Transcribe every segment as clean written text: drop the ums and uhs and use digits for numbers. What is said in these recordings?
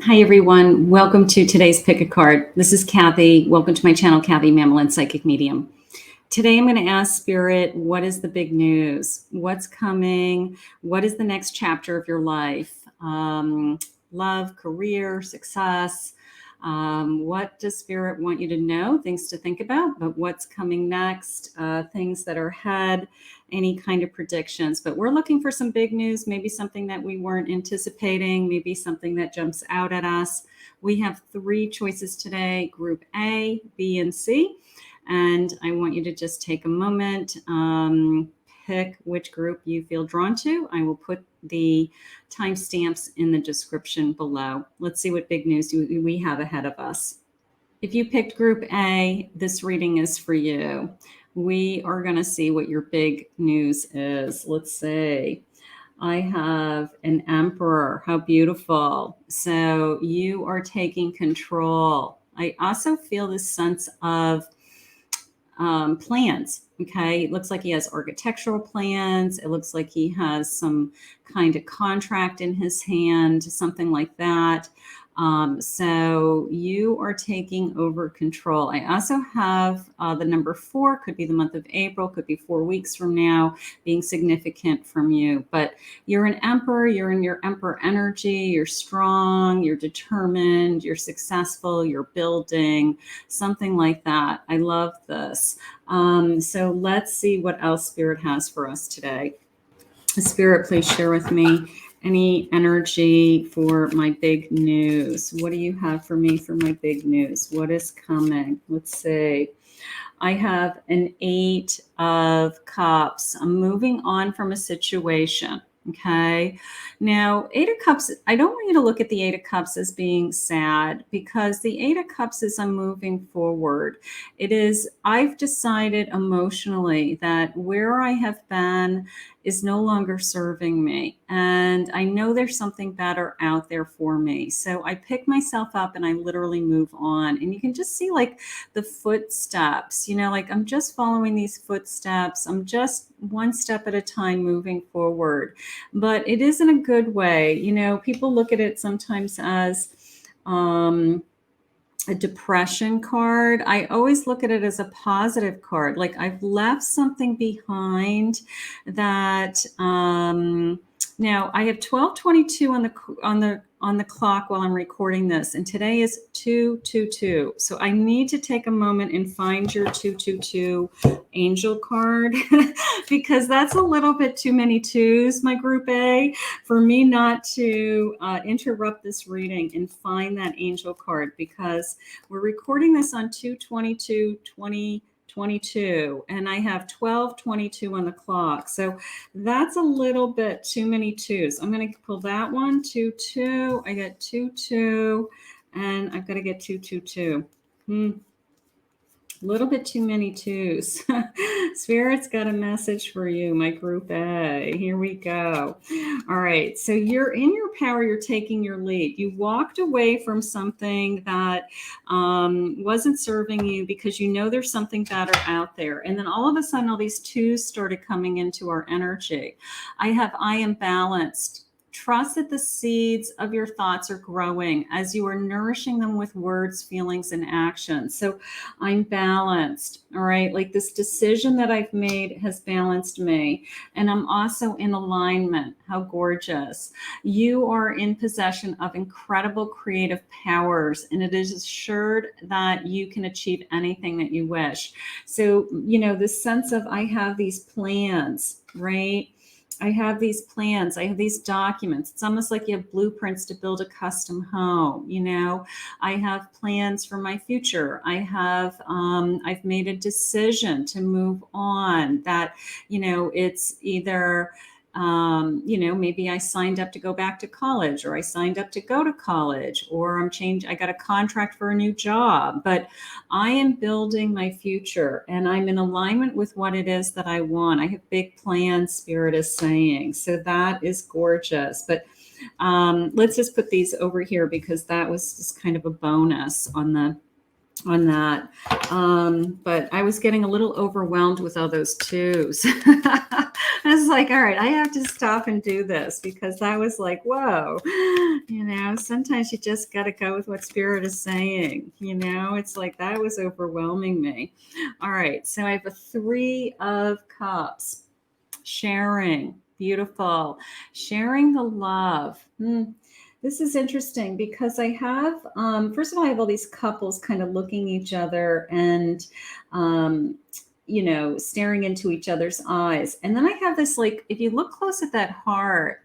Hi, everyone. Welcome to today's Pick a Card. This is Kathy. Welcome to my channel, Kathy Mamolen, Psychic Medium. Today, I'm going to ask Spirit, what is the big news? What's coming? What is the next chapter of your life? Love, career, success. What does Spirit want you to know? Things to think about, but what's coming next? Things that are ahead, any kind of predictions. But we're looking for some big news, maybe something that we weren't anticipating, maybe something that jumps out at us. We have three choices today, Group A, B, and C. And I want you to just take a moment, pick which group you feel drawn to. I will put the timestamps in the description below. Let's see what big news we have ahead of us. If you picked Group A, this reading is for you. We are going to see what your big news is. Let's see. I have an Emperor. How beautiful. So you are taking control. I also feel this sense of plans. Okay, it looks like he has architectural plans. It looks like he has some kind of contract in his hand, something like that. So you are taking over control. I also have the number 4, could be the month of April, could be 4 weeks from now, being significant from you. But you're an Emperor, you're in your Emperor energy, you're strong, you're determined, you're successful, you're building, something like that. I love this. So let's see what else Spirit has for us today. Spirit, please share with me any energy for my big news. What do you have for me for my big news? What is coming? Let's see. I have an 8 of Cups. I'm moving on from a situation. Okay. Now, 8 of Cups, I don't want you to look at the 8 of Cups as being sad, because the 8 of Cups is I'm moving forward. It is, I've decided emotionally that where I have been is no longer serving me. And I know there's something better out there for me. So I pick myself up and I literally move on. And you can just see like the footsteps, like I'm just following these footsteps. I'm just one step at a time moving forward. But it is in a good way. People look at it sometimes as a depression card. I always look at it as a positive card. Like I've left something behind that. Now I have 12:22 on the clock while I'm recording this, and today is 222. So I need to take a moment and find your 222 angel card because that's a little bit too many twos, my Group A, for me not to interrupt this reading and find that angel card, because we're recording this on 2/22/2022 and I have 12:22 on the clock. So that's a little bit too many twos. I'm going to pull that one, 2 2. I got 2 2, and I've got to get 2 2 2. A little bit too many twos. Spirit's got a message for you, my Group A. Here we go. All right. So you're in your power. You're taking your lead. You walked away from something that wasn't serving you because you know there's something better out there. And then all of a sudden, all these twos started coming into our energy. I am balanced. Trust that the seeds of your thoughts are growing as you are nourishing them with words, feelings, and actions. So I'm balanced. All right. Like this decision that I've made has balanced me. And I'm also in alignment. How gorgeous. You are in possession of incredible creative powers, and it is assured that you can achieve anything that you wish. So, this sense of I have these plans, right? I have these plans. I have these documents. It's almost like you have blueprints to build a custom home. I have plans for my future. I've made a decision to move on, that, it's either, maybe I signed up to go back to college, or I signed up to go to college, or I got a contract for a new job, but I am building my future and I'm in alignment with what it is that I want. I have big plans, Spirit is saying. So that is gorgeous. But let's just put these over here because that was just kind of a bonus on that. But I was getting a little overwhelmed with all those twos. I was like, all right, I have to stop and do this because that was like, whoa, sometimes you just got to go with what Spirit is saying. It's like that was overwhelming me. All right. So I have a 3 of Cups. Sharing. Beautiful. Sharing the love. This is interesting because I have, first of all, I have all these couples kind of looking each other and, staring into each other's eyes. And then I have this, like, if you look close at that heart,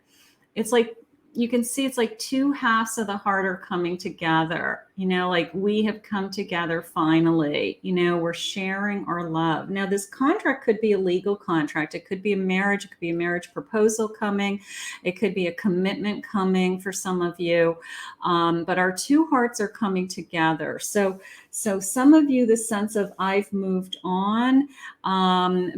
it's like, you can see it's like 2 halves of the heart are coming together, like we have come together finally, we're sharing our love. Now, this contract could be a legal contract. It could be a marriage. It could be a marriage proposal coming. It could be a commitment coming for some of you. But our 2 hearts are coming together. So some of you, the sense of I've moved on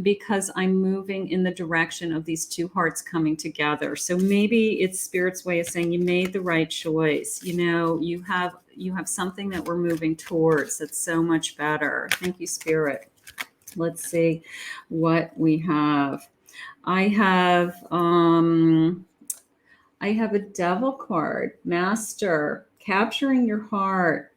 because I'm moving in the direction of these 2 hearts coming together. So maybe it's Spirit's way of saying you made the right choice. You have something that we're moving towards that's so much better. Thank you, Spirit. Let's see what we have. I have a Devil card, Master, capturing your heart.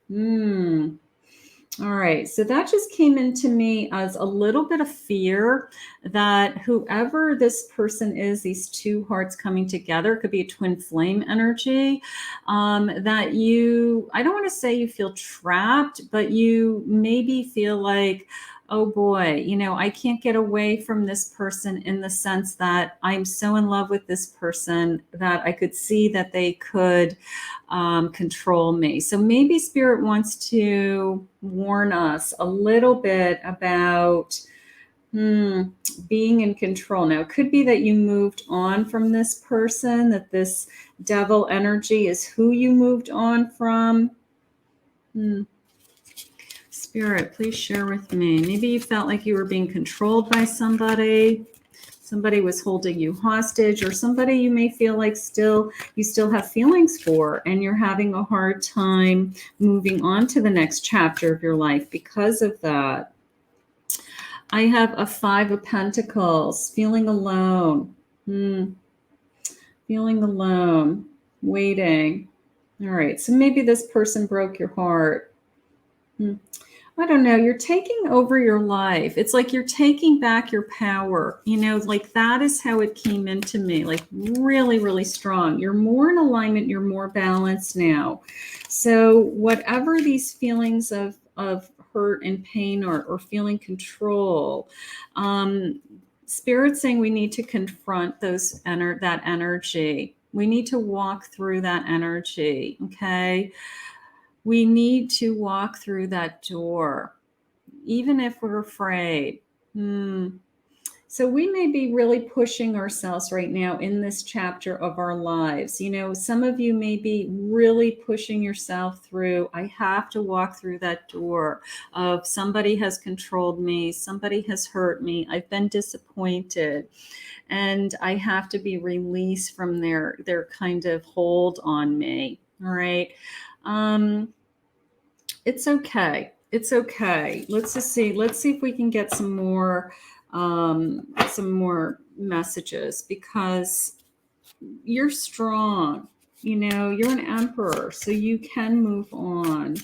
All right, so that just came into me as a little bit of fear that whoever this person is, these 2 hearts coming together, could be a twin flame energy, that I don't want to say you feel trapped, but you maybe feel like, oh boy, I can't get away from this person, in the sense that I'm so in love with this person that I could see that they could control me. So maybe Spirit wants to warn us a little bit about being in control. Now, it could be that you moved on from this person, that this Devil energy is who you moved on from. Spirit, please share with me. Maybe you felt like you were being controlled by somebody. Somebody was holding you hostage, or somebody you may feel like you still have feelings for, and you're having a hard time moving on to the next chapter of your life because of that. I have a 5 of Pentacles, feeling alone. Feeling alone, waiting. All right, so maybe this person broke your heart. I don't know, you're taking over your life. It's like you're taking back your power. Like that is how it came into me, like really, really strong. You're more in alignment. You're more balanced now. So whatever these feelings of hurt and pain or feeling control, Spirit's saying we need to confront that energy. We need to walk through that energy, okay? We need to walk through that door, even if we're afraid. So we may be really pushing ourselves right now in this chapter of our lives. Some of you may be really pushing yourself through, I have to walk through that door of somebody has controlled me, somebody has hurt me, I've been disappointed, and I have to be released from their kind of hold on me. All right. It's okay. It's okay. Let's see if we can get some more messages, because you're strong. You're an Emperor, so you can move on.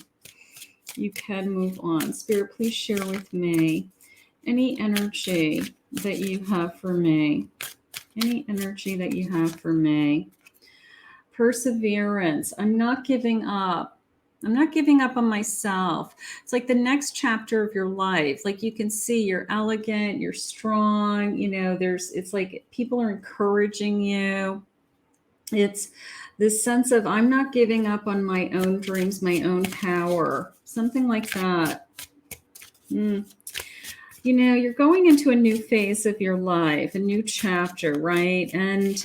You can move on. Spirit, please share with me any energy that you have for me. Any energy that you have for me. Perseverance. I'm not giving up. I'm not giving up on myself. It's like the next chapter of your life. Like you can see you're elegant, you're strong, it's like people are encouraging you. It's this sense of I'm not giving up on my own dreams, my own power, something like that. You're going into a new phase of your life, a new chapter, right? And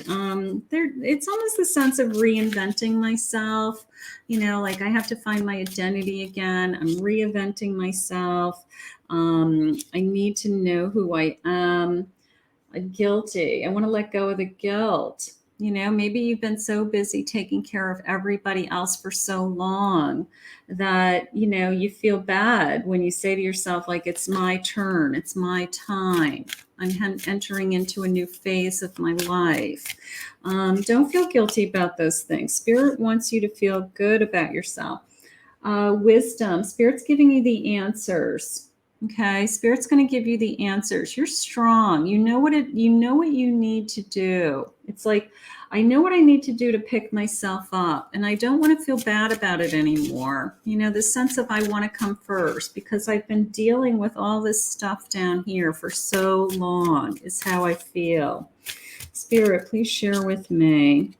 it's almost the sense of reinventing myself. Like I have to find my identity again. I'm reinventing myself. I need to know who I am. I'm guilty. I want to let go of the guilt. Maybe you've been so busy taking care of everybody else for so long that, you feel bad when you say to yourself, like, it's my turn, it's my time. I'm entering into a new phase of my life. Don't feel guilty about those things. Spirit wants you to feel good about yourself. Wisdom, Spirit's giving you the answers. Okay, Spirit's going to give you the answers. You're strong. You know what you need to do. It's like, I know what I need to do to pick myself up, and I don't want to feel bad about it anymore. The sense of I want to come first because I've been dealing with all this stuff down here for so long is how I feel. Spirit, please share with me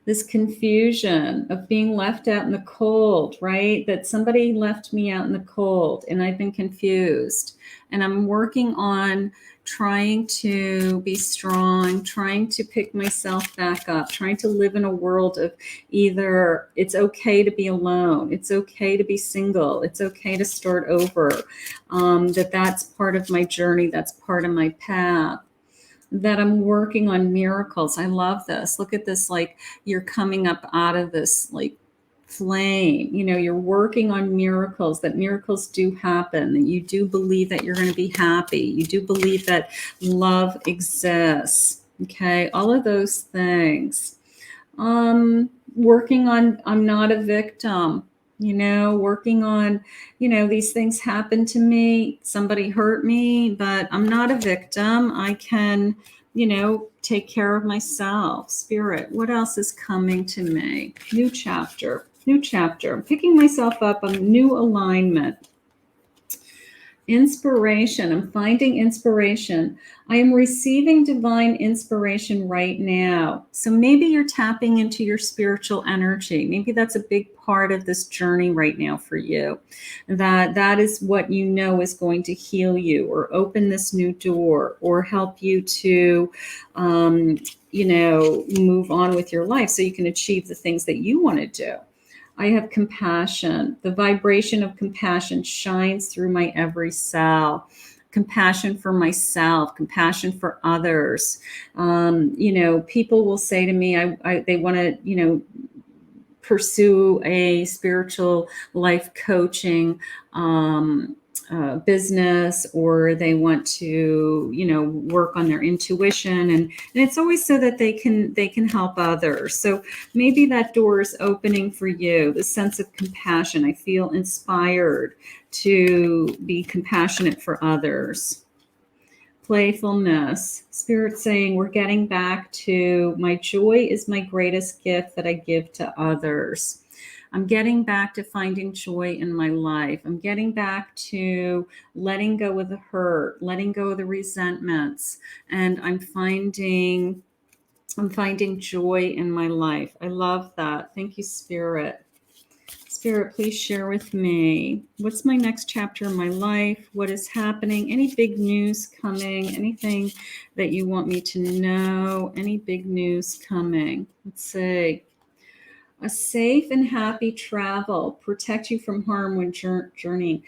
this confusion of being left out in the cold, right? That somebody left me out in the cold and I've been confused. And I'm working on trying to be strong, trying to pick myself back up, trying to live in a world of either it's okay to be alone, it's okay to be single, it's okay to start over. That's part of my journey, that's part of my path. That I'm working on miracles. I love this. Look at this, like you're coming up out of this like flame. You're working on miracles, that miracles do happen, that you do believe that you're going to be happy. You do believe that love exists. Okay, all of those things. Working on I'm not a victim. Working on, these things happen to me. Somebody hurt me, but I'm not a victim. I can, take care of myself. Spirit, what else is coming to me? New chapter. I'm picking myself up on new alignment. Inspiration. I'm finding inspiration. I am receiving divine inspiration right now. So maybe you're tapping into your spiritual energy. Maybe that's a big part of this journey right now for you. That is what is going to heal you or open this new door or help you to, move on with your life so you can achieve the things that you want to do. I have compassion. The vibration of compassion shines through my every cell. Compassion for myself, compassion for others. People will say to me, they want to, pursue a spiritual life coaching business, or they want to, work on their intuition, and it's always so that they can help others. So maybe that door is opening for you. The sense of compassion. I feel inspired to be compassionate for others. Playfulness. Spirit saying we're getting back to my joy is my greatest gift that I give to others. I'm getting back to finding joy in my life. I'm getting back to letting go of the hurt, letting go of the resentments, and I'm finding joy in my life. I love that. Thank you, Spirit. Spirit, please share with me. What's my next chapter in my life? What is happening? Any big news coming? Anything that you want me to know? Any big news coming? Let's see. A safe and happy travel. Protect you from harm when journeying.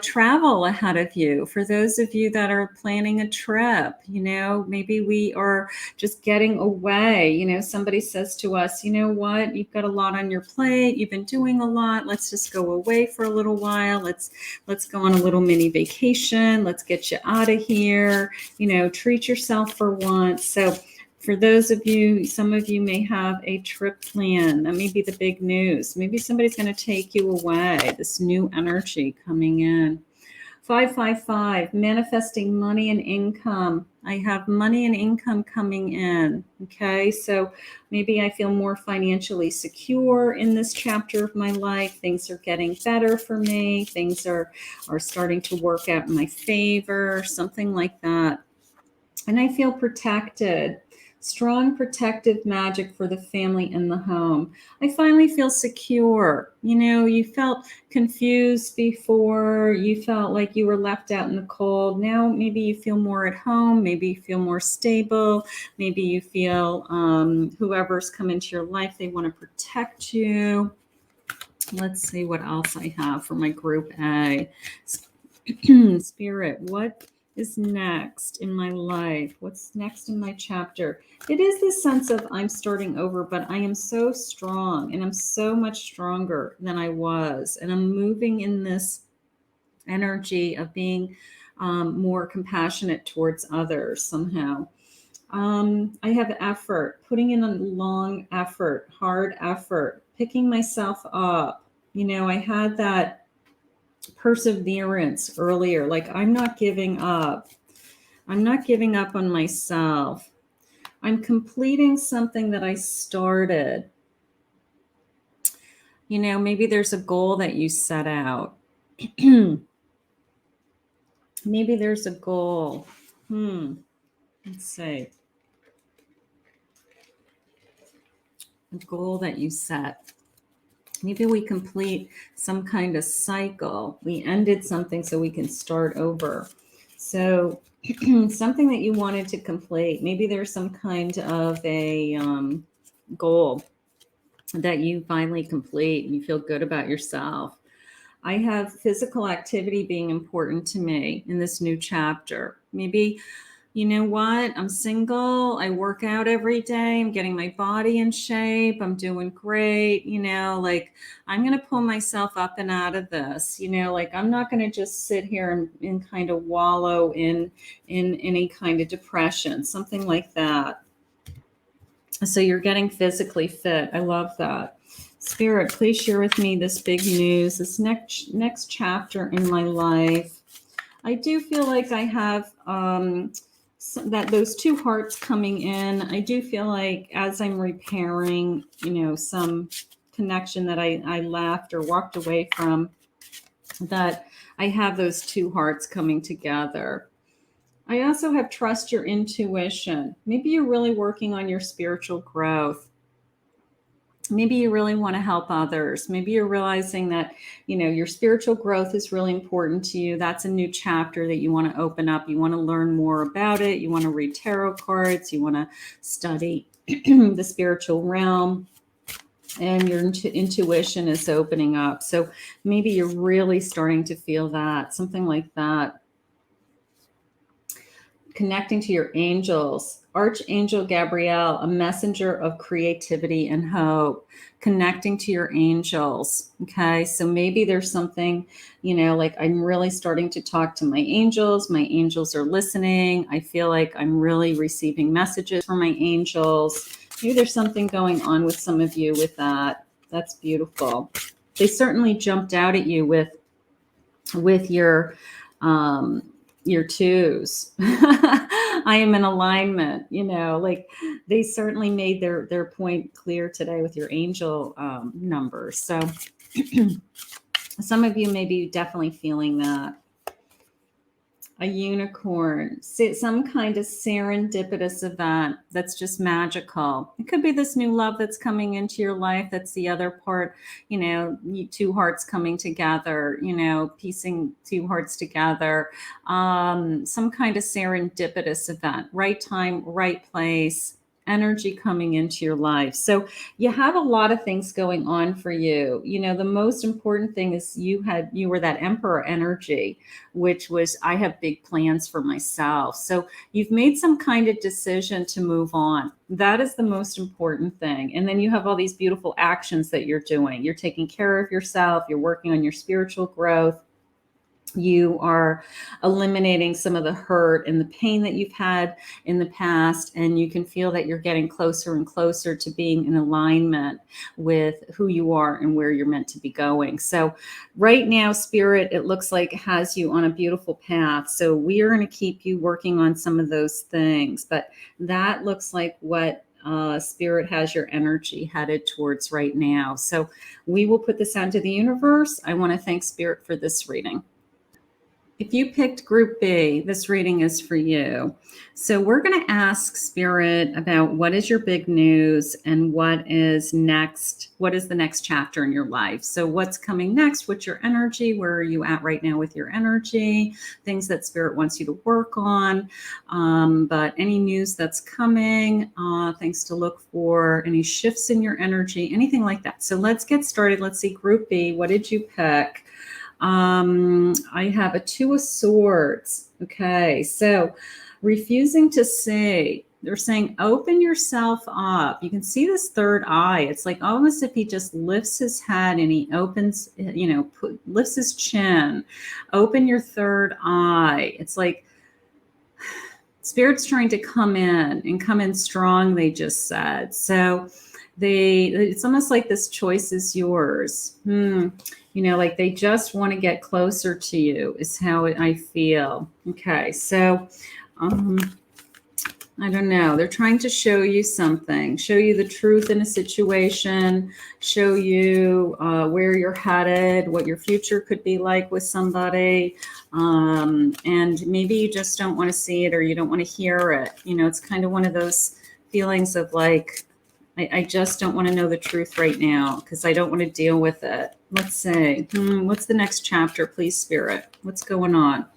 Travel ahead of you. For those of you that are planning a trip, maybe we are just getting away. Somebody says to us, you know what, you've got a lot on your plate. You've been doing a lot. Let's just go away for a little while. Let's go on a little mini vacation. Let's get you out of here. Treat yourself for once. So for those of you, some of you may have a trip plan. That may be the big news. Maybe somebody's going to take you away. This new energy coming in. 555, manifesting money and income. I have money and income coming in. Okay, so maybe I feel more financially secure in this chapter of my life. Things are getting better for me. Things are starting to work out in my favor, something like that. And I feel protected. Strong protective magic for the family in the home. I finally feel secure. You felt confused before. You felt like you were left out in the cold. Now maybe you feel more at home. Maybe you feel more stable. Maybe you feel whoever's come into your life, they want to protect you. Let's see what else I have for my group A. Spirit, what is next in my life? What's next in my chapter? It is this sense of I'm starting over, but I am so strong and I'm so much stronger than I was. And I'm moving in this energy of being more compassionate towards others somehow. I have effort, putting in a long effort, hard effort, picking myself up. You know, I had that perseverance earlier. Like, I'm not giving up. I'm not giving up on myself. I'm completing something that I started. You know, maybe there's a goal that you set out. Maybe there's a goal. Let's see. A goal that you set. Maybe we complete some kind of cycle. We ended something so we can start over. So something that you wanted to complete. Maybe there's some kind of a goal that you finally complete and you feel good about yourself. I have physical activity being important to me in this new chapter. Maybe, you know what? I'm single. I work out every day. I'm getting my body in shape. I'm doing great. You know, like, I'm going to pull myself up and out of this. You know, like, I'm not going to just sit here and kind of wallow in any kind of depression, something like that. So you're getting physically fit. I love that. Spirit, please share with me this big news, this next chapter in my life. I do feel like I have those two hearts coming in. I do feel like as I'm repairing, you know, some connection that I left or walked away from, that I have those two hearts coming together. I also have trust your intuition. Maybe you're really working on your spiritual growth. Maybe you really want to help others. Maybe you're realizing that, you know, your spiritual growth is really important to you. That's a new chapter that you want to open up. You want to learn more about it. You want to read tarot cards. You want to study the spiritual realm. And your intuition is opening up. So maybe you're really starting to feel that, something like that. Connecting to your angels. Archangel Gabriel, a messenger of creativity and hope. Connecting to your angels. Okay, so maybe there's something, you know, like, I'm really starting to talk to my angels. My angels are listening. I feel like I'm really receiving messages from my angels. Maybe there's something going on with some of you with that. That's beautiful. They certainly jumped out at you with your twos. I am in alignment, you know, like, they certainly made their point clear today with your angel numbers. So some of you may be definitely feeling that. A unicorn, some kind of serendipitous event that's just magical. It could be this new love that's coming into your life. That's the other part, you know, two hearts coming together, you know, piecing two hearts together. Some kind of serendipitous event, right time, right place, energy coming into your life. So you have a lot of things going on for you. You know, the most important thing is you were that emperor energy, which was, I have big plans for myself. So you've made some kind of decision to move on. That is the most important thing. And then you have all these beautiful actions that you're doing. You're taking care of yourself. You're working on your spiritual growth. You are eliminating some of the hurt and the pain that you've had in the past, and you can feel that you're getting closer and closer to being in alignment with who you are and where you're meant to be going. So right now, Spirit, it looks like it has you on a beautiful path. So we are going to keep you working on some of those things, but that looks like what Spirit has your energy headed towards right now. So we will put this out to the universe. I want to thank Spirit for this reading. If you picked Group B, this reading is for you. So we're going to ask Spirit about what is your big news and what is next. What is the next chapter in your life? So what's coming next? What's your energy? Where are you at right now with your energy? Things that Spirit wants you to work on. But any news that's coming, things to look for, any shifts in your energy, anything like that. So let's get started. Let's see, Group B, what did you pick? I have a Two of Swords. Okay, so refusing to see. They're saying open yourself up. You can see this third eye. It's like almost if he just lifts his head and he opens, you know, lifts his chin. Open your third eye. It's like Spirit's trying to come in and come in strong, they just said. So it's almost like this choice is yours. Like they just want to get closer to you is how I feel. Okay, so I don't know. They're trying to show you something, show you the truth in a situation, show you where you're headed, what your future could be like with somebody. And maybe you just don't want to see it or you don't want to hear it. It's kind of one of those feelings of like, I just don't want to know the truth right now because I don't want to deal with it. Let's see. What's the next chapter, please, Spirit? What's going on?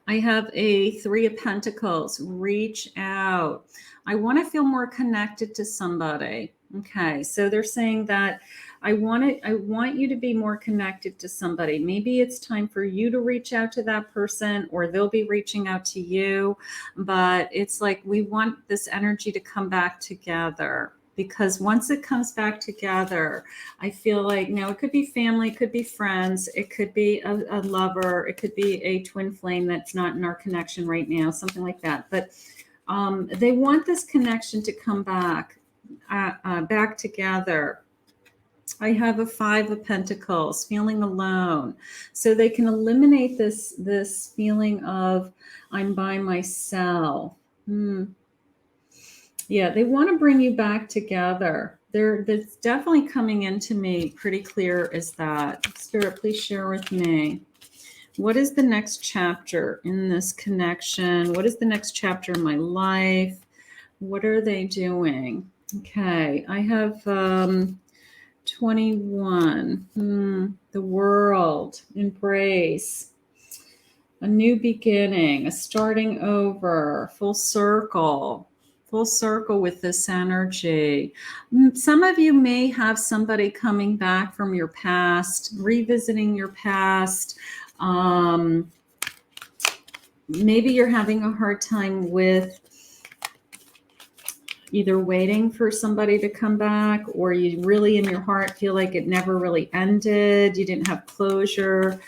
I have a 3 of Pentacles. Reach out. I want to feel more connected to somebody. Okay, so they're saying that I want you to be more connected to somebody. Maybe it's time for you to reach out to that person or they'll be reaching out to you. But it's like we want this energy to come back together. Because once it comes back together, I feel like, it could be family, it could be friends, it could be a lover, it could be a twin flame that's not in our connection right now, something like that. But they want this connection to come back together. I have a 5 of Pentacles, feeling alone. So they can eliminate this feeling of I'm by myself. Yeah, they want to bring you back together. That's definitely coming into me pretty clear as that. Spirit, please share with me. What is the next chapter in this connection? What is the next chapter in my life? What are they doing? Okay, I have 21. The world, embrace. A new beginning, a starting over, full circle with this energy. Some of you may have somebody coming back from your past, revisiting your past. Maybe you're having a hard time with either waiting for somebody to come back or you really in your heart feel like it never really ended. You didn't have closure.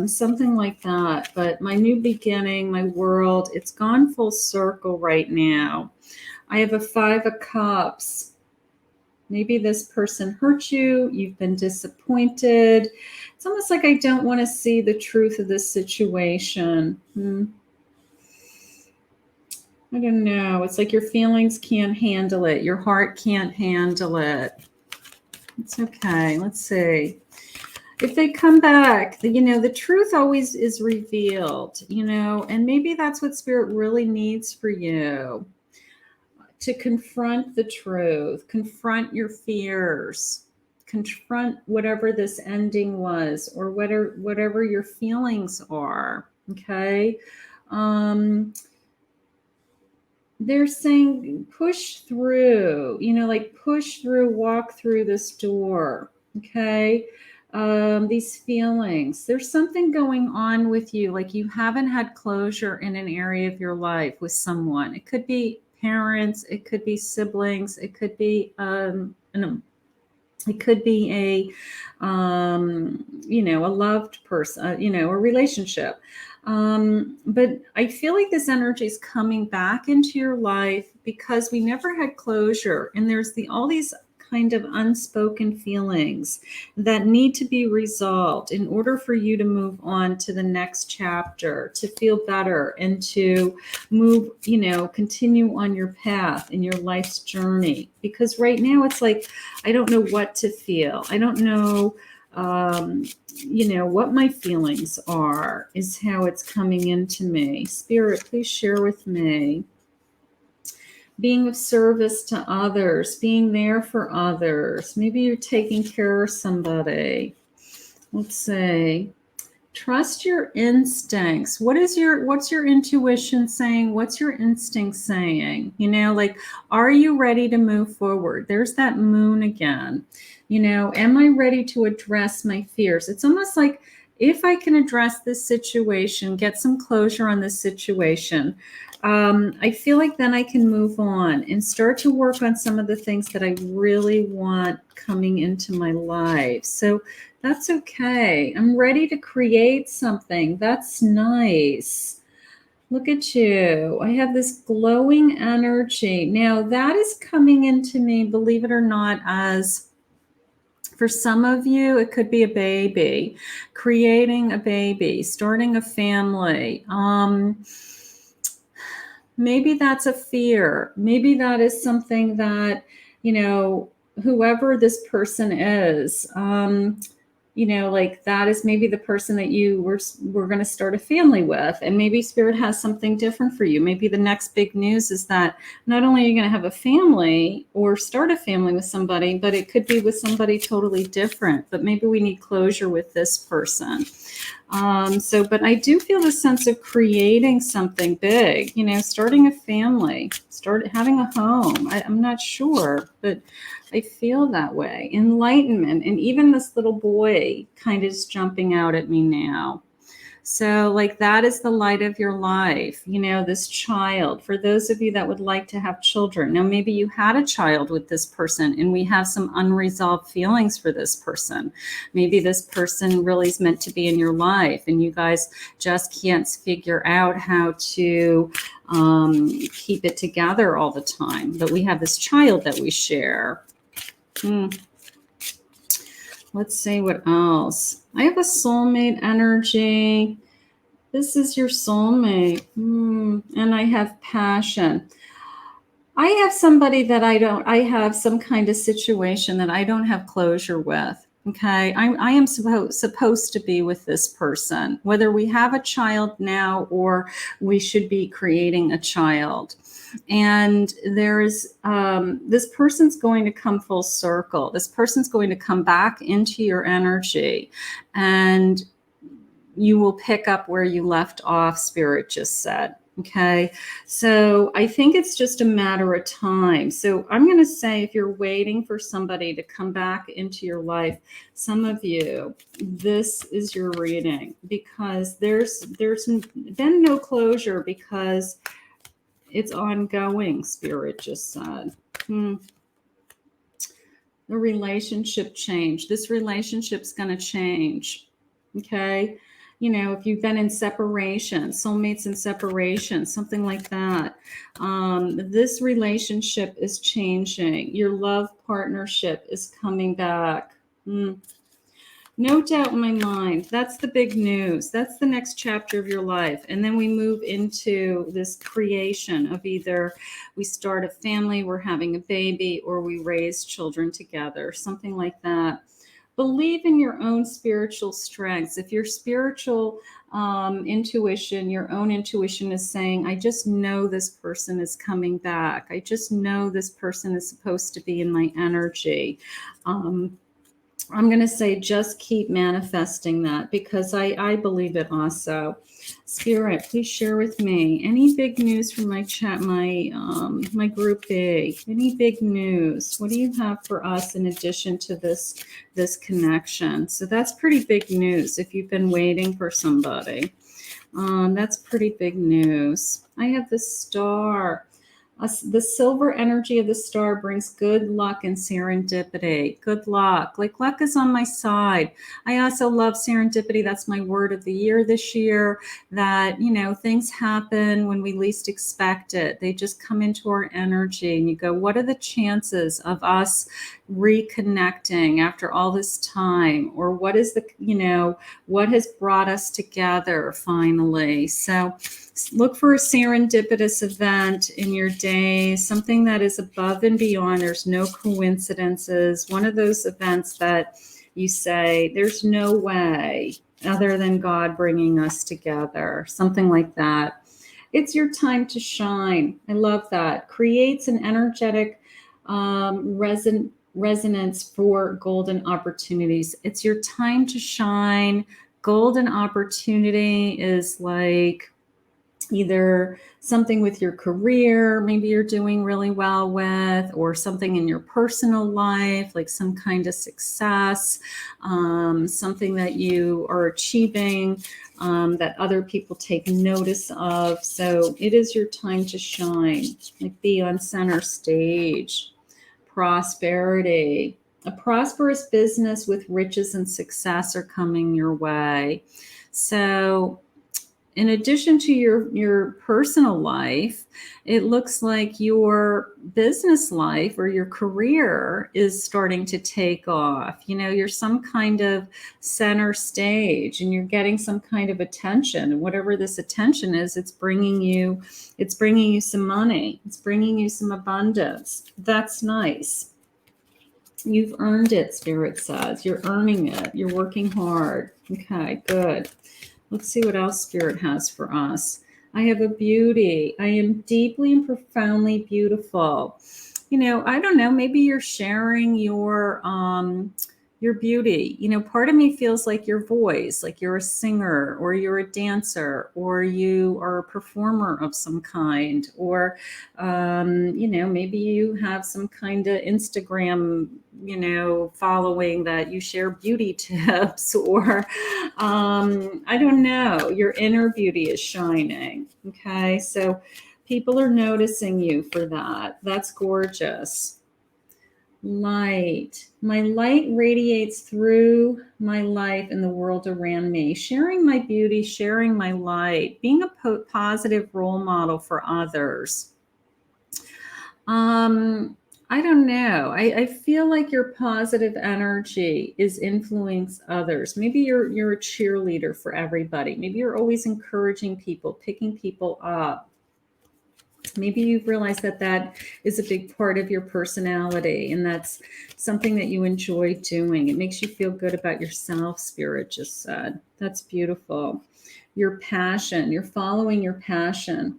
Something like that. But my new beginning, my world, it's gone full circle right now. I have a 5 of Cups. Maybe this person hurt you. You've been disappointed. It's almost like I don't want to see the truth of this situation. I don't know. It's like your feelings can't handle it. Your heart can't handle it. It's okay. Let's see. If they come back, the truth always is revealed, and maybe that's what Spirit really needs for you, to confront the truth, confront your fears, confront whatever this ending was or whatever your feelings are, okay? They're saying push through, push through, walk through this door, okay? These feelings, there's something going on with you, like you haven't had closure in an area of your life with someone. It could be parents, it could be siblings, it could be a loved person, a relationship. But I feel like this energy is coming back into your life because we never had closure, and there's all these kind of unspoken feelings that need to be resolved in order for you to move on to the next chapter, to feel better and to move, continue on your path in your life's journey. Because right now it's like, I don't know what to feel. I don't know, what my feelings are, is how it's coming into me. Spirit, please share with me. Being of service to others, being there for others. Maybe you're taking care of somebody. Let's see. Trust your instincts. What's your intuition saying? What's your instinct saying? Are you ready to move forward? There's that moon again. Am I ready to address my fears? It's almost like if I can address this situation, get some closure on this situation, I feel like then I can move on and start to work on some of the things that I really want coming into my life. So that's okay. I'm ready to create something. That's nice. Look at you. I have this glowing energy. Now that is coming into me, believe it or not, as for some of you, it could be a baby, creating a baby, starting a family. Maybe that's a fear. Maybe that is something that, whoever this person is, like that is maybe the person that you were going to start a family with. And maybe spirit has something different for you. Maybe the next big news is that not only are you going to have a family or start a family with somebody, but it could be with somebody totally different. But maybe we need closure with this person. But I do feel the sense of creating something big, starting a family, having a home. I'm not sure, but I feel that way. Enlightenment. And even this little boy kind of is jumping out at me now. So like that is the light of your life, this child. For those of you that would like to have children, now maybe you had a child with this person and we have some unresolved feelings for this person. Maybe this person really is meant to be in your life and you guys just can't figure out how to keep it together all the time. But we have this child that we share. Let's see what else. I have a soulmate energy. This is your soulmate. And I have passion. I have somebody that I have some kind of situation that I don't have closure with. Okay. I am supposed to be with this person, whether we have a child now or we should be creating a child. And there's this person's going to come full circle. This person's going to come back into your energy and you will pick up where you left off, Spirit just said. Okay. So I think it's just a matter of time. So I'm going to say, if you're waiting for somebody to come back into your life, some of you, this is your reading, because there's been no closure because it's ongoing, Spirit just said. The relationship change. This relationship's going to change. Okay. If you've been in separation, soulmates in separation, something like that. This relationship is changing. Your love partnership is coming back. No doubt in my mind. That's the big news. That's the next chapter of your life. And then we move into this creation of either we start a family, we're having a baby, or we raise children together, something like that. Believe in your own spiritual strengths. If your spiritual intuition, your own intuition is saying, I just know this person is coming back. I just know this person is supposed to be in my energy. I'm going to say just keep manifesting that, because I believe it also. Spirit, please share with me any big news from my chat, my group B. Any big news? What do you have for us in addition to this connection? So that's pretty big news if you've been waiting for somebody. That's pretty big news. I have the star. The silver energy of the star brings good luck and serendipity. Good luck. Like luck is on my side. I also love serendipity. That's my word of the year this year. That, things happen when we least expect it. They just come into our energy and you go, what are the chances of us reconnecting after all this time? Or what is what has brought us together finally? So look for a serendipitous event in your day, something that is above and beyond. There's no coincidences. One of those events that you say, there's no way other than God bringing us together, something like that. It's your time to shine. I love that. Creates an energetic resonance for golden opportunities. It's your time to shine. Golden opportunity is like either something with your career, maybe you're doing really well with, or something in your personal life, like some kind of success, something that you are achieving, that other people take notice of. So it is your time to shine, like be on center stage. Prosperity. A prosperous business with riches and success are coming your way. So in addition to your personal life, it looks like your business life or your career is starting to take off. You're some kind of center stage and you're getting some kind of attention. And whatever this attention is, it's bringing you some money. It's bringing you some abundance. That's nice. You've earned it, Spirit says. You're earning it. You're working hard. Okay, good. Let's see what else Spirit has for us. I have a beauty. I am deeply and profoundly beautiful. I don't know, maybe you're sharing your beauty. Part of me feels like your voice, like you're a singer or you're a dancer or you are a performer of some kind, or maybe you have some kind of Instagram following that you share beauty tips, or I don't know, your inner beauty is shining. Okay, so people are noticing you for that. That's gorgeous. Light. My light radiates through my life and the world around me, sharing my beauty, sharing my light, being a positive role model for others. I don't know. I feel like your positive energy is influencing others. Maybe you're a cheerleader for everybody. Maybe you're always encouraging people, picking people up. Maybe you've realized that is a big part of your personality, and that's something that you enjoy doing. It makes you feel good about yourself, Spirit just said. That's beautiful. Your passion, you're following your passion.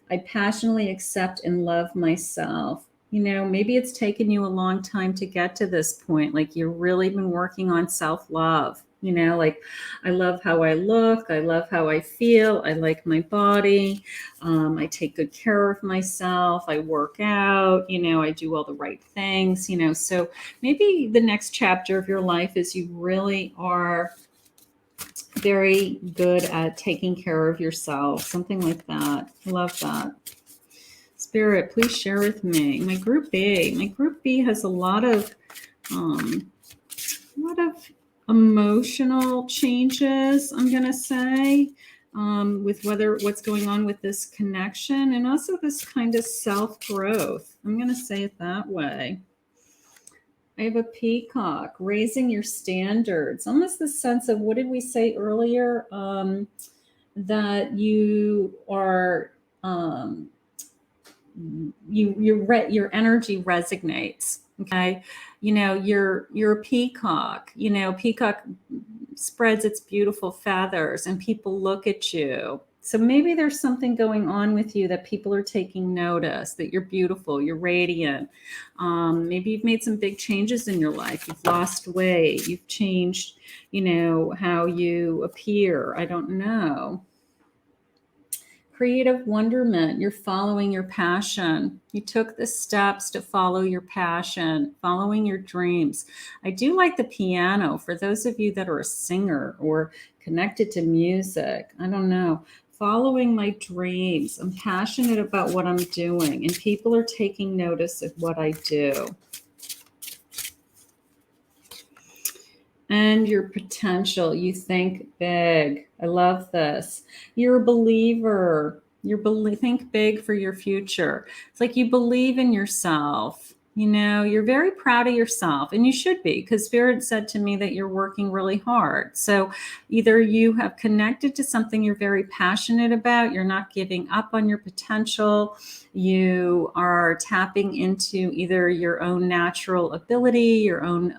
I passionately accept and love myself. Maybe it's taken you a long time to get to this point. Like you've really been working on self-love. Like I love how I look. I love how I feel. I like my body. I take good care of myself. I work out. I do all the right things. So maybe the next chapter of your life is you really are very good at taking care of yourself. Something like that. I love that. Spirit, please share with me. My group B has a lot of emotional changes, I'm going to say, with what's going on with this connection, and also this kind of self-growth. I'm going to say it that way. I have a peacock, raising your standards. Almost the sense of, what did we say earlier? That you are, your energy resonates. Okay. You're a peacock. Peacock spreads its beautiful feathers and people look at you. So maybe there's something going on with you that people are taking notice, that you're beautiful, you're radiant. Maybe you've made some big changes in your life. You've lost weight. You've changed, how you appear. I don't know. Creative wonderment. You're following your passion. You took the steps to follow your passion, following your dreams. I do like the piano for those of you that are a singer or connected to music. I don't know. Following my dreams. I'm passionate about what I'm doing, and people are taking notice of what I do. And your potential. You think big. I love this. You're a believer. Think big for your future. It's like you believe in yourself. You're very proud of yourself, and you should be, because Spirit said to me that you're working really hard. So either you have connected to something you're very passionate about, you're not giving up on your potential, you are tapping into either your own natural ability, your own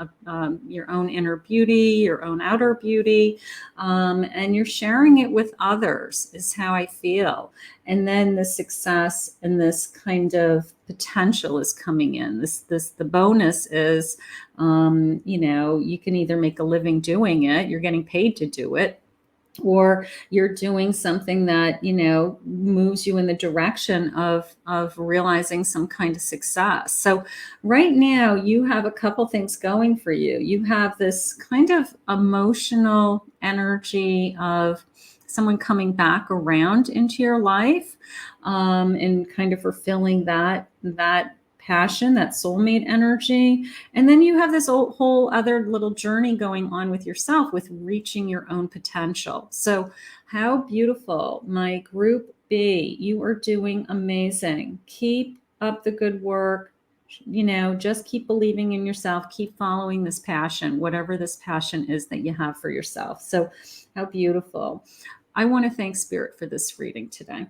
inner beauty, your own outer beauty, and you're sharing it with others, is how I feel. And then the success and this kind of potential is coming in. The bonus is, you can either make a living doing it, you're getting paid to do it, or you're doing something that, moves you in the direction of realizing some kind of success. So right now you have a couple things going for you. You have this kind of emotional energy of someone coming back around into your life, and kind of fulfilling that passion, that soulmate energy. And then you have this whole other little journey going on with yourself with reaching your own potential. So how beautiful. My group B, you are doing amazing. Keep up the good work. Just keep believing in yourself. Keep following this passion, whatever this passion is that you have for yourself. So how beautiful. I want to thank Spirit for this reading today.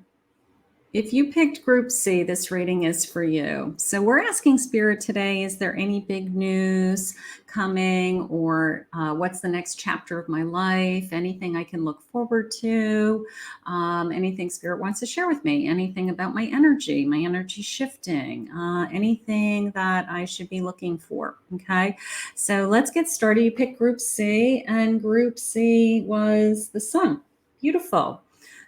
If you picked Group C, this reading is for you. So we're asking Spirit today, is there any big news coming, or what's the next chapter of my life? Anything I can look forward to? Anything Spirit wants to share with me? Anything about my energy shifting? Anything that I should be looking for? Okay, so let's get started. You picked Group C, and Group C was the Sun. Beautiful.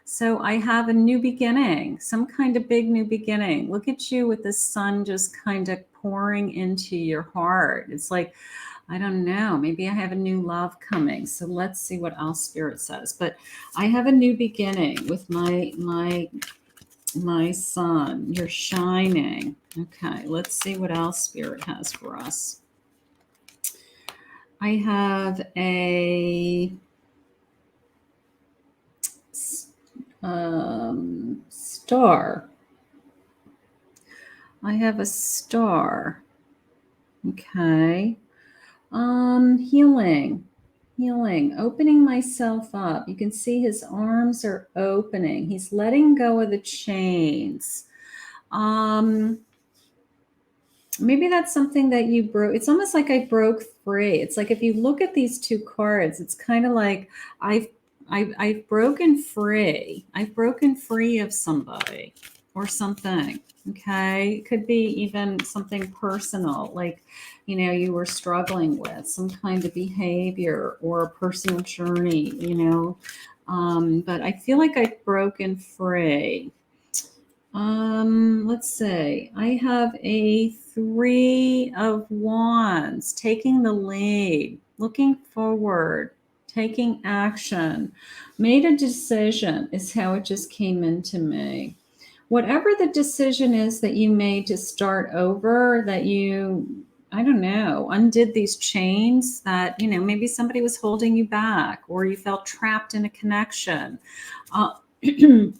So I have a new beginning, some kind of big new beginning. Look at you with the sun just kind of pouring into your heart. It's like, I don't know, maybe I have a new love coming. So let's see what else Spirit says. But I have a new beginning with my sun. You're shining. Okay, let's see what else Spirit has for us. I have a star. I have a star. Okay. Healing, opening myself up. You can see his arms are opening. He's letting go of the chains. Maybe that's something that you broke. It's almost like I broke free. It's like if you look at these two cards, it's kind of like I've broken free. I've broken free of somebody or something. Okay. It could be even something personal, like, you were struggling with some kind of behavior or a personal journey, but I feel like I've broken free. Let's see. I have a 3 of Wands, taking the lead, looking forward, taking action, made a decision is how it just came into me. Whatever the decision is that you made to start over, that you, I don't know, undid these chains that, maybe somebody was holding you back, or you felt trapped in a connection. You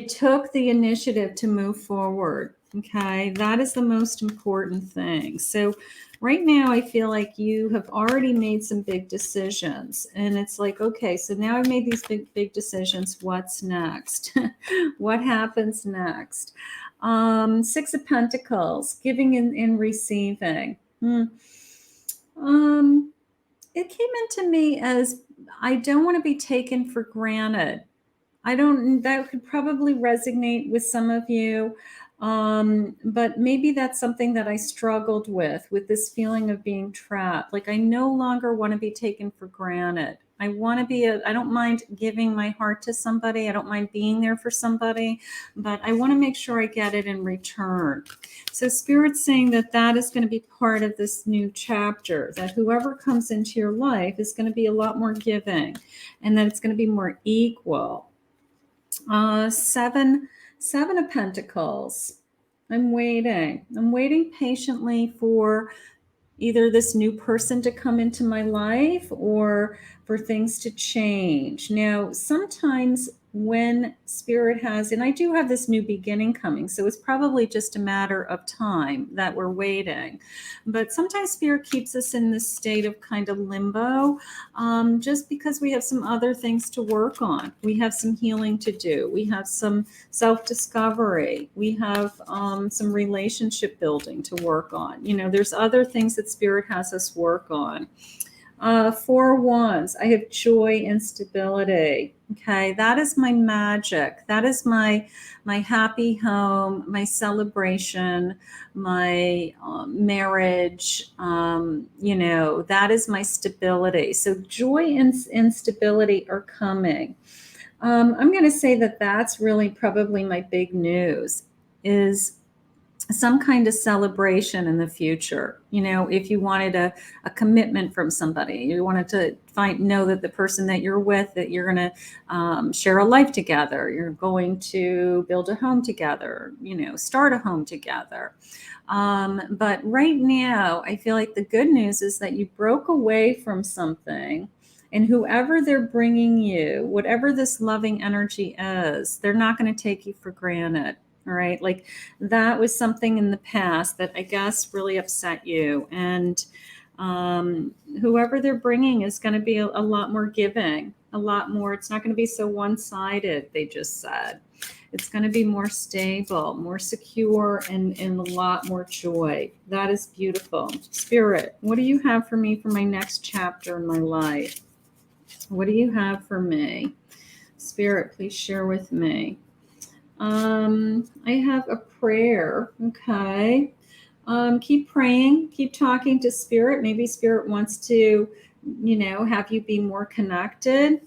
took the initiative to move forward. Okay, that is the most important thing. So right now I feel like you have already made some big decisions, and it's like, okay, so now I've made these big decisions. What's next? What happens next? 6 of Pentacles, giving and receiving. It came into me as, I don't want to be taken for granted. That could probably resonate with some of you. But maybe that's something that I struggled with this feeling of being trapped. Like I no longer want to be taken for granted. I want to be I don't mind giving my heart to somebody. I don't mind being there for somebody, but I want to make sure I get it in return. So Spirit's saying that is going to be part of this new chapter, that whoever comes into your life is going to be a lot more giving, and that it's going to be more equal. 7 of Pentacles. I'm waiting patiently for either this new person to come into my life or for things to change. Now, sometimes when Spirit has, and I do have this new beginning coming, so it's probably just a matter of time that we're waiting. But sometimes Spirit keeps us in this state of kind of limbo, just because we have some other things to work on. We have some healing to do. We have some self-discovery. We have some relationship building to work on. There's other things that Spirit has us work on. 4 Wands, I have joy and stability. Okay, that is my magic. That is my happy home, my celebration, my marriage. That is my stability. So joy and stability are coming. I'm going to say that that's really probably my big news is some kind of celebration in the future. You know, if you wanted a commitment from somebody, you wanted to know that the person that you're with, that you're going to share a life together, you're going to build a home together, you know, start a home together. But right now, I feel like the good news is that you broke away from something, and whoever they're bringing you, whatever this loving energy is, they're not going to take you for granted. All right. Like that was something in the past that I guess really upset you. And whoever they're bringing is going to be a lot more giving, a lot more. It's not going to be so one sided, they just said. It's going to be more stable, more secure, and a lot more joy. That is beautiful. Spirit, what do you have for me for my next chapter in my life? What do you have for me? Spirit, please share with me. I have a prayer. Okay. Keep praying, keep talking to Spirit. Maybe Spirit wants to, you know, have you be more connected.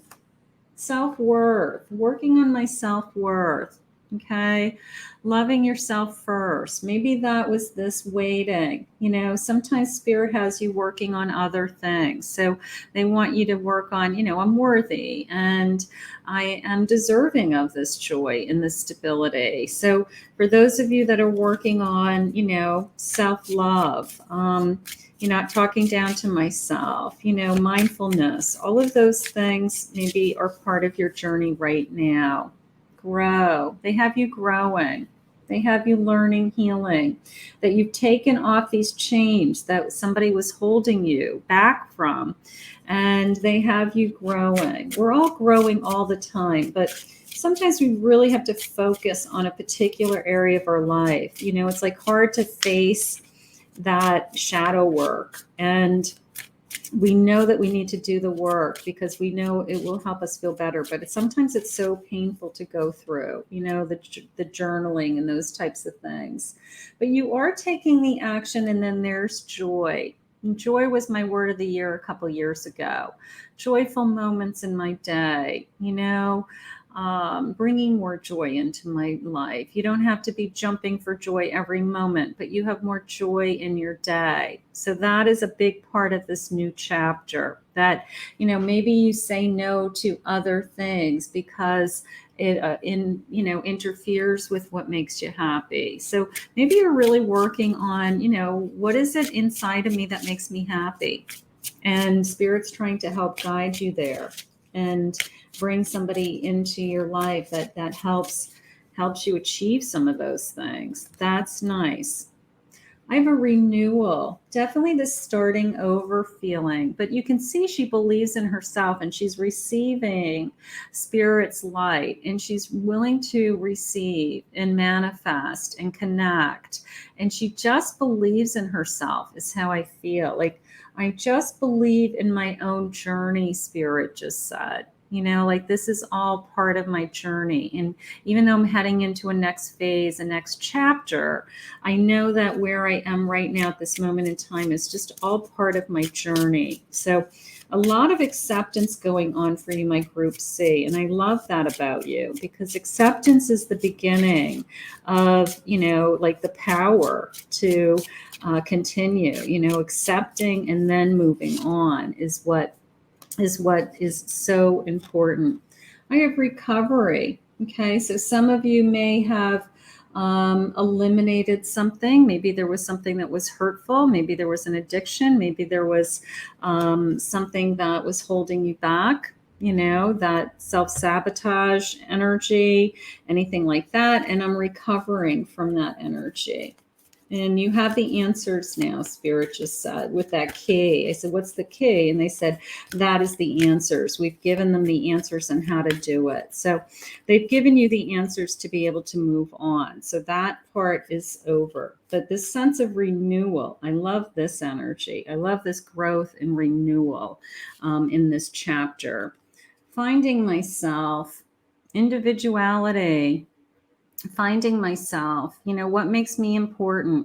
Self-worth, working on my self-worth. Okay. Loving yourself first. Maybe that was this waiting. You know, sometimes Spirit has you working on other things. So they want you to work on, you know, I'm worthy and I am deserving of this joy and this stability. So for those of you that are working on, you know, self-love, you're not talking down to myself, you know, mindfulness, all of those things maybe are part of your journey right now. Grow. They have you growing. They have you learning, healing, that you've taken off these chains that somebody was holding you back from, and they have you growing. We're all growing all the time, but sometimes we really have to focus on a particular area of our life. You know, it's like hard to face that shadow work, and we know that we need to do the work because we know it will help us feel better, but sometimes it's so painful to go through, you know, the journaling and those types of things. But you are taking the action, and then there's joy. And joy was my word of the year a couple years ago. Joyful moments in my day, you know, bringing more joy into my life. You don't have to be jumping for joy every moment, but you have more joy in your day. So that is a big part of this new chapter, that, you know, maybe you say no to other things because it interferes with what makes you happy. So maybe you're really working on, you know, what is it inside of me that makes me happy? And Spirit's trying to help guide you there and bring somebody into your life that helps you achieve some of those things. That's nice. I have a renewal, definitely this starting over feeling, but you can see she believes in herself and she's receiving Spirit's light, and she's willing to receive and manifest and connect. And she just believes in herself is how I feel. Like, I just believe in my own journey, Spirit just said. You know, like this is all part of my journey. And even though I'm heading into a next phase, a next chapter, I know that where I am right now at this moment in time is just all part of my journey. So a lot of acceptance going on for you, my group C. And I love that about you, because acceptance is the beginning of, you know, like the power to continue, you know, accepting and then moving on is what is so important. I have recovery. Okay, so some of you may have eliminated something. Maybe there was something that was hurtful. Maybe there was an addiction. Maybe there was something that was holding you back, you know, that self-sabotage energy, anything like that. And I'm recovering from that energy. And you have the answers now, Spirit just said, with that key. I said, what's the key? And they said, that is the answers. We've given them the answers on how to do it. So they've given you the answers to be able to move on. So that part is over. But this sense of renewal, I love this energy. I love this growth and renewal in this chapter. Finding myself, individuality, finding myself, you know, what makes me important,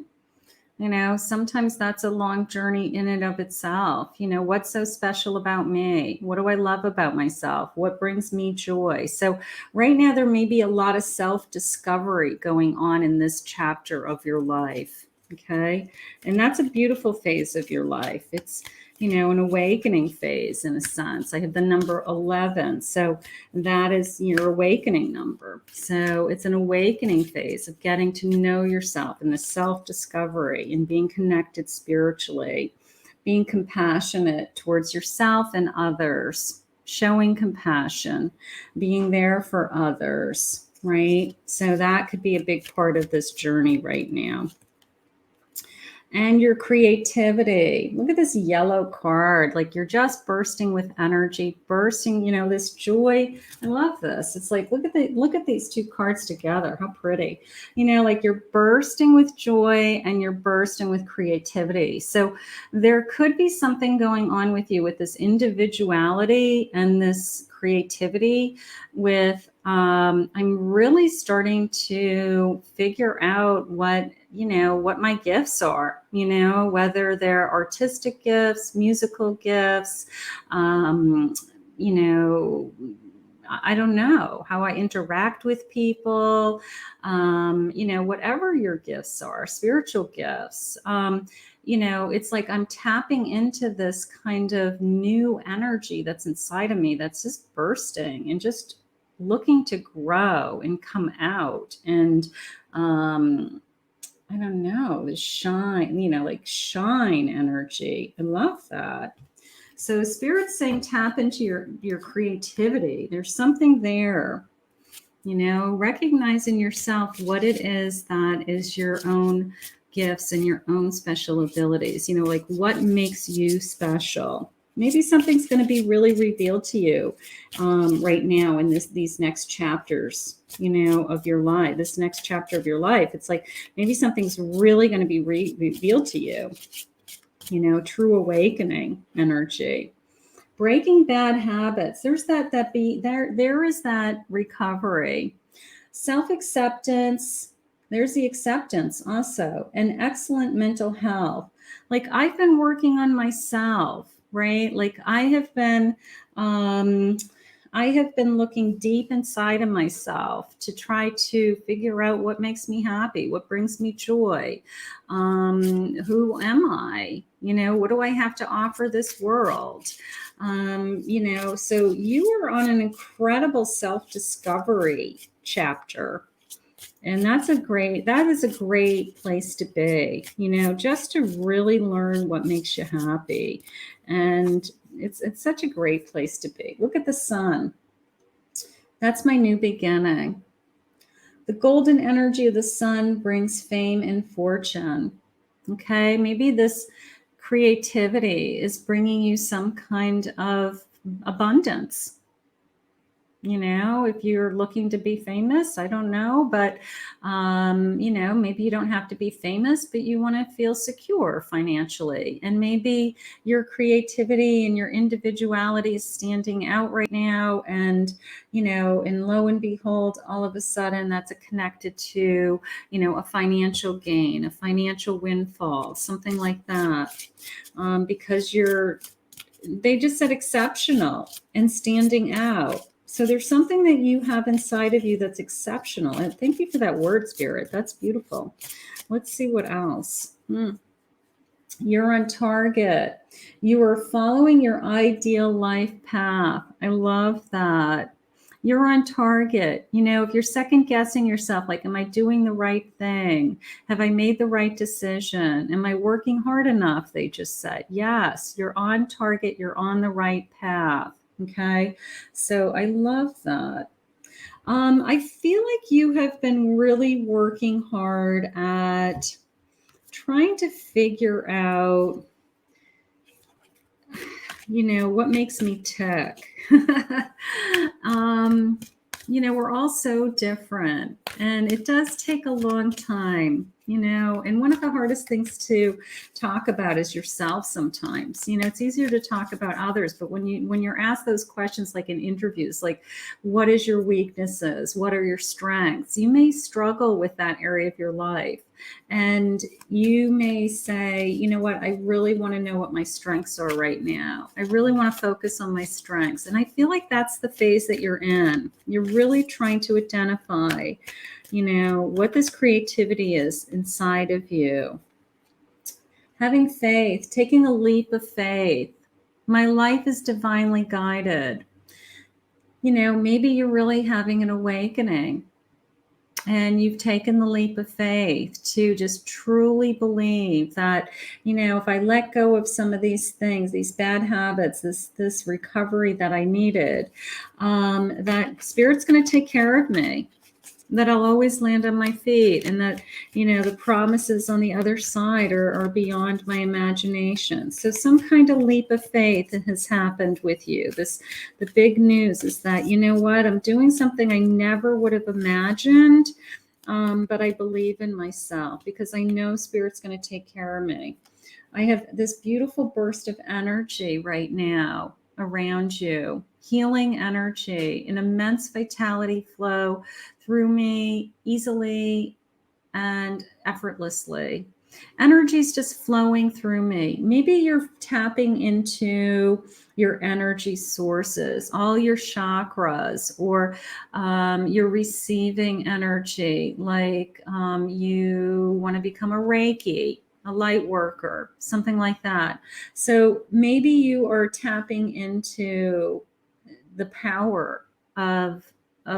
You know, sometimes that's a long journey in and of itself. You know, what's so special about me? What do I love about myself? What brings me joy? So, right now, there may be a lot of self discovery going on in this chapter of your life. Okay. And that's a beautiful phase of your life. It's, you know, an awakening phase in a sense. I have the number 11. So, that is your awakening number. So it's an awakening phase of getting to know yourself and the self-discovery and being connected spiritually, being compassionate towards yourself and others, showing compassion, being there for others, right? So that could be a big part of this journey right now. And your creativity. Look at this yellow card. Like you're just bursting with energy, bursting, you know, this joy. I love this. It's like, look at these two cards together. How pretty. You know, like you're bursting with joy and you're bursting with creativity. So there could be something going on with you with this individuality and this creativity with I'm really starting to figure out what, you know, what my gifts are, you know, whether they're artistic gifts, musical gifts, you know, I don't know how I interact with people, you know, whatever your gifts are, spiritual gifts. You know, it's like I'm tapping into this kind of new energy that's inside of me that's just bursting and just looking to grow and come out. And I don't know, the shine, you know, like shine energy. I love that. So Spirit's saying tap into your creativity. There's something there, you know, recognizing yourself what it is that is your own gifts and your own special abilities. You know, like what makes you special. Maybe something's going to be really revealed to you right now in these next chapters, you know, of your life. This next chapter of your life, it's like maybe something's really going to be revealed to you. You know, true awakening energy. Breaking bad habits. There's there is that recovery. Self-acceptance. There's the acceptance also. And excellent mental health. Like I've been working on myself, right? Like I have been looking deep inside of myself to try to figure out what makes me happy, what brings me joy. Who am I? You know, what do I have to offer this world? You know, so you are on an incredible self-discovery chapter. And that is a great place to be, you know, just to really learn what makes you happy. And it's such a great place to be. Look at the sun. That's my new beginning. The golden energy of the sun brings fame and fortune. Okay, maybe this creativity is bringing you some kind of abundance. You know, if you're looking to be famous, I don't know, but, you know, maybe you don't have to be famous, but you want to feel secure financially. And maybe your creativity and your individuality is standing out right now. And, you know, and lo and behold, all of a sudden that's connected to, you know, a financial gain, a financial windfall, something like that. Because they just said exceptional and standing out. So there's something that you have inside of you that's exceptional. And thank you for that word, Spirit. That's beautiful. Let's see what else. You're on target. You are following your ideal life path. I love that. You're on target. You know, if you're second guessing yourself, like, am I doing the right thing? Have I made the right decision? Am I working hard enough? They just said, yes, you're on target. You're on the right path. Okay. So I love that. I feel like you have been really working hard at trying to figure out, you know, what makes me tick. You know, we're all so different and it does take a long time, you know, and one of the hardest things to talk about is yourself sometimes. You know, it's easier to talk about others, but when you're asked those questions, like in interviews, like what is your weaknesses? What are your strengths? You may struggle with that area of your life. And you may say, you know what, I really want to know what my strengths are right now. I really want to focus on my strengths. And I feel like that's the phase that you're in. You're really trying to identify, what this creativity is inside of you. Having faith, taking a leap of faith. My life is divinely guided. Maybe you're really having an awakening. And you've taken the leap of faith to just truly believe that, if I let go of some of these things, these bad habits, this recovery that I needed, that Spirit's going to take care of me, that I'll always land on my feet, and that, the promises on the other side are beyond my imagination. So some kind of leap of faith has happened with you. The big news is that, I'm doing something I never would have imagined, but I believe in myself because I know Spirit's going to take care of me. I have this beautiful burst of energy right now around you, healing energy, an immense vitality flow through me easily and effortlessly. Energy is just flowing through me. Maybe you're tapping into your energy sources, all your chakras, or you're receiving energy, like you want to become a Reiki, a light worker, something like that. So maybe you are tapping into the power of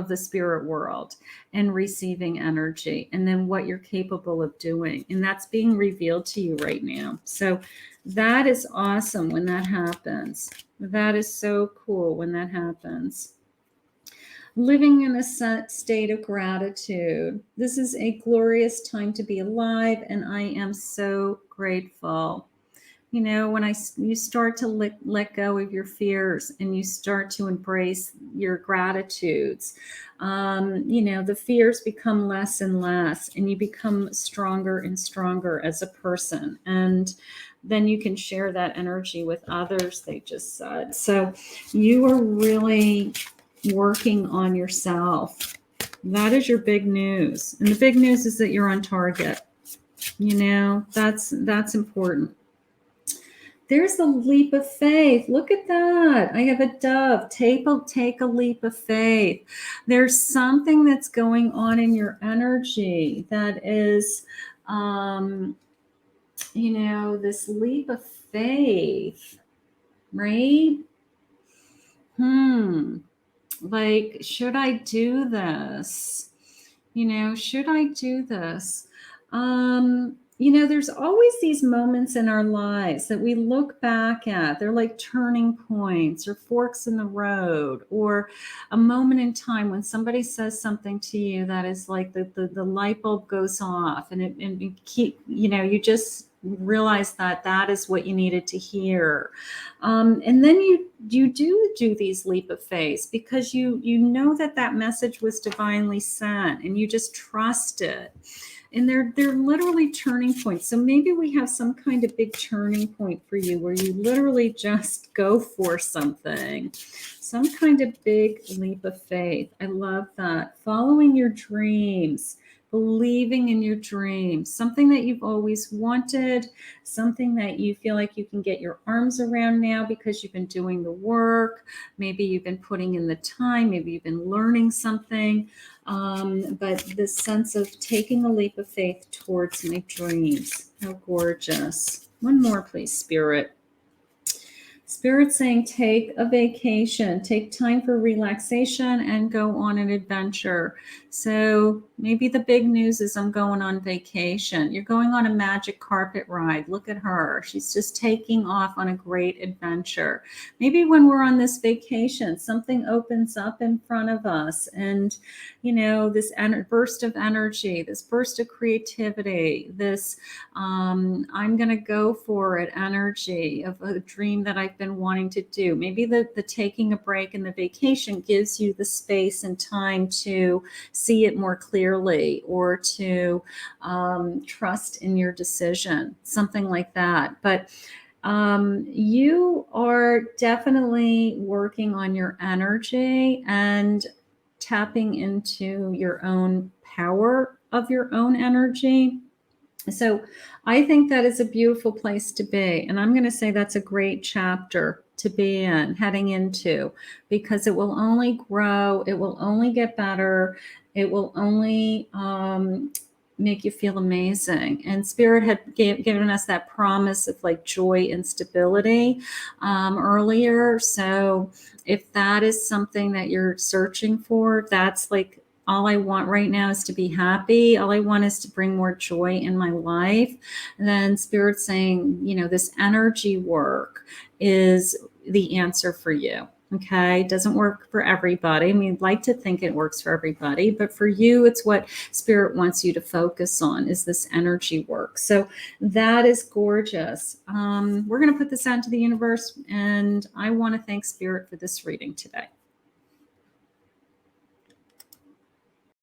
the spirit world and receiving energy, and then what you're capable of doing. And that's being revealed to you right now. So that is awesome when that happens. That is so cool when that happens. Living in a state of gratitude. This is a glorious time to be alive, and I am so grateful. When you start to let go of your fears and you start to embrace your gratitudes, the fears become less and less, and you become stronger and stronger as a person. And then you can share that energy with others, they just said. So you are really working on yourself. That is your big news. And the big news is that you're on target. That's important. There's the leap of faith. Look at that. I have a dove. Take a leap of faith. There's something that's going on in your energy that is, this leap of faith, right? Like, should I do this? Should I do this? There's always these moments in our lives that we look back at. They're like turning points or forks in the road, or a moment in time when somebody says something to you that is like the light bulb goes off, and you just realize that is what you needed to hear. And then you do these leap of faith because you know that message was divinely sent, and you just trust it. And they're literally turning points. So maybe we have some kind of big turning point for you where you literally just go for something, some kind of big leap of faith. I love that. Following your dreams, believing in your dreams, something that you've always wanted, something that you feel like you can get your arms around now because you've been doing the work. Maybe you've been putting in the time. Maybe you've been learning something. But this sense of taking a leap of faith towards my dreams. How gorgeous. One more, please, Spirit. Spirit saying, take a vacation, take time for relaxation, and go on an adventure. So maybe the big news is I'm going on vacation. You're going on a magic carpet ride. Look at her. She's just taking off on a great adventure. Maybe when we're on this vacation, something opens up in front of us, and this burst of energy, this burst of creativity, this I'm going to go for it energy of a dream that I've been wanting to do. Maybe the taking a break and the vacation gives you the space and time to see it more clearly, or to trust in your decision, something like that. But you are definitely working on your energy and tapping into your own power of your own energy. So I think that is a beautiful place to be. And I'm going to say that's a great chapter to be in, heading into, because it will only grow, it will only get better, it will only make you feel amazing. And Spirit had given us that promise of like joy and stability earlier. So if that is something that you're searching for, that's like, all I want right now is to be happy. All I want is to bring more joy in my life. And then Spirit saying, you know, this energy work is the answer for you. Okay. It doesn't work for everybody. I mean, I'd like to think it works for everybody, but for you, it's what Spirit wants you to focus on, is this energy work. So that is gorgeous. We're going to put this out into the universe, and I want to thank Spirit for this reading today.